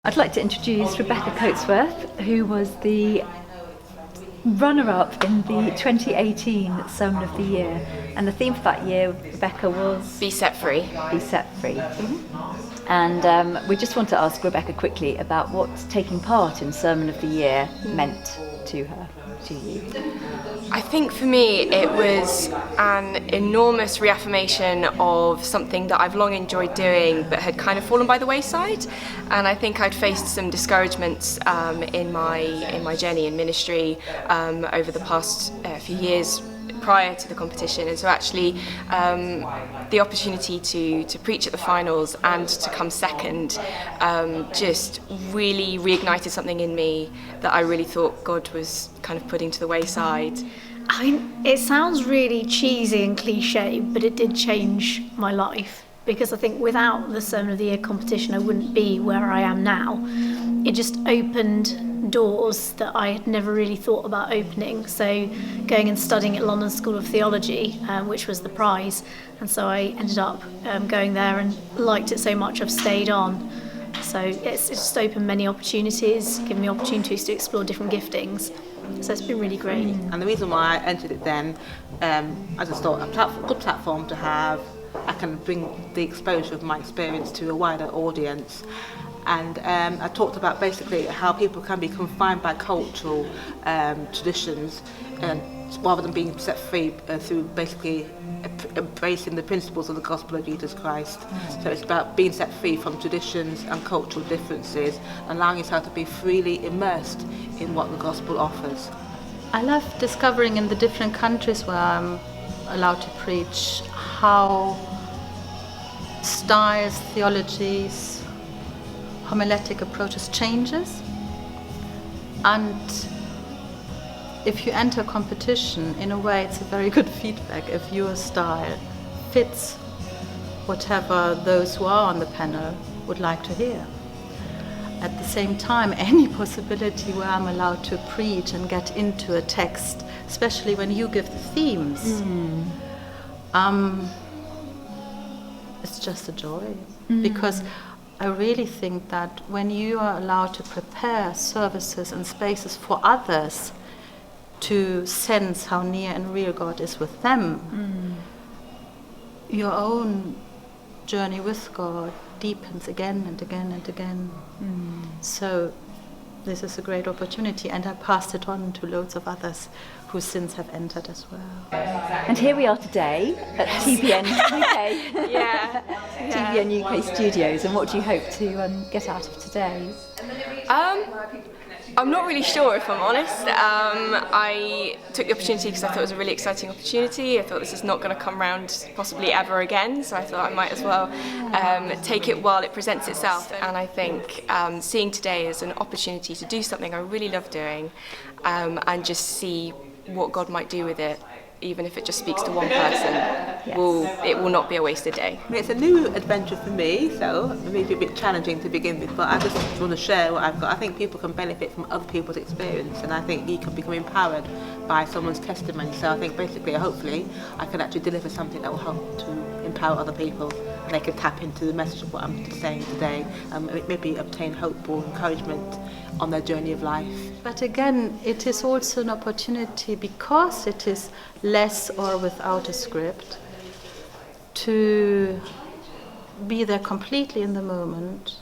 I'd like to introduce Rebecca Coatsworth, who was the runner-up in the 2018 Sermon of the Year. And the theme for that year, Rebecca, was... Be set free. Be set free. And we just want to ask Rebecca quickly about what taking part in Sermon of the Year meant to her, to you. I think for me it was an enormous reaffirmation of something that I've long enjoyed doing but had kind of fallen by the wayside, and I think I'd faced some discouragements in my journey in ministry over the past few years prior to the competition, and so actually the opportunity to preach at the finals and to come second just really reignited something in me that I really thought God was kind of putting to the wayside. It sounds really cheesy and cliche, but it did change my life, because I think without the Sermon of the Year competition I wouldn't be where I am now. It just opened doors that I had never really thought about opening. So going and studying at London School of Theology, which was the prize, and so I ended up going there and liked it so much I've stayed on. So it's just opened many opportunities, given me opportunities to explore different giftings. So it's been really great. And the reason why I entered it then, I just thought a good platform to have. I can bring the exposure of my experience to a wider audience. And I talked about basically how people can be confined by cultural traditions rather than being set free through basically embracing the principles of the gospel of Jesus Christ. So it's about being set free from traditions and cultural differences, allowing yourself to be freely immersed in what the gospel offers. I love discovering in the different countries where I'm allowed to preach how styles, theologies, homiletic approaches changes. And if you enter a competition, in a way it's a very good feedback if your style fits whatever those who are on the panel would like to hear. At the same time, any possibility where I'm allowed to preach and get into a text, especially when you give the themes, it's just a joy. Because I really think that when you are allowed to prepare services and spaces for others to sense how near and real God is with them, your own journey with God deepens again and again and again. So this is a great opportunity, and I passed it on to loads of others who since have entered as well. And here we are today at TBN UK. TBN UK Studios, and what do you hope to get out of today? I'm not really sure, if I'm honest. I took the opportunity because I thought it was a really exciting opportunity. I thought this is not going to come around possibly ever again, so I thought I might as well take it while it presents itself. And I think seeing today as an opportunity to do something I really love doing, and just see what God might do with it, even if it just speaks to one person, it will not be a wasted day. It's a new adventure for me, so maybe a bit challenging to begin with, but I just want to share what I've got. I think people can benefit from other people's experience, and I think you can become empowered by someone's testimony. So I think basically, hopefully, I can actually deliver something that will help to empower other people, and they can tap into the message of what I'm saying today, maybe obtain hope or encouragement on their journey of life. But again, it is also an opportunity, because it is less or without a script, to be there completely in the moment,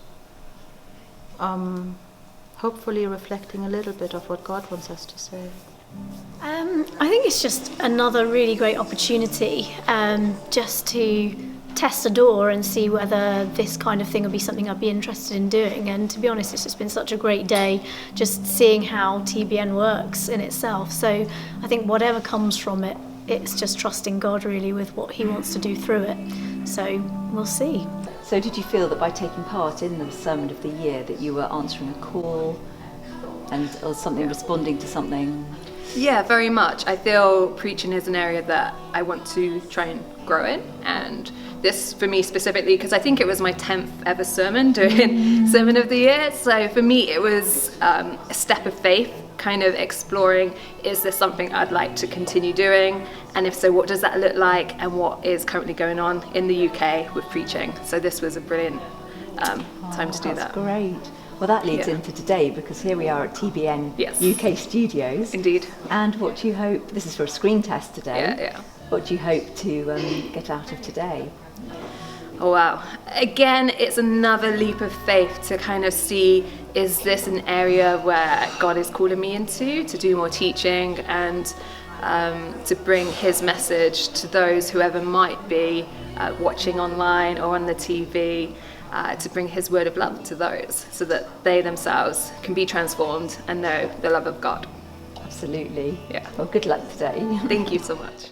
hopefully reflecting a little bit of what God wants us to say. I think it's just another really great opportunity just to test a door and see whether this kind of thing would be something I'd be interested in doing. And to be honest, it's just been such a great day just seeing how TBN works in itself. So I think whatever comes from it, it's just trusting God really with what he wants to do through it. So we'll see. So did you feel that by taking part in the Sermon of the Year that you were answering a call or something, responding to something? Yeah, very much. I feel preaching is an area that I want to try and grow in, and this for me specifically because I think it was my 10th ever sermon doing Sermon of the Year, so for me it was a step of faith, kind of exploring, is this something I'd like to continue doing, and if so, what does that look like, and what is currently going on in the UK with preaching. So this was a brilliant time to do that. That's great. Well, that leads Yeah. into today, because here we are at TBN Yes. UK Studios. Indeed. And what do you hope, this is for a screen test today, Yeah. what do you hope to get out of today? Oh wow. Again, it's another leap of faith to kind of see, is this an area where God is calling me into to do more teaching and to bring his message to those, whoever might be watching online or on the TV, to bring his word of love to those so that they themselves can be transformed and know the love of God. Absolutely. Yeah. Well, good luck today. Thank you so much.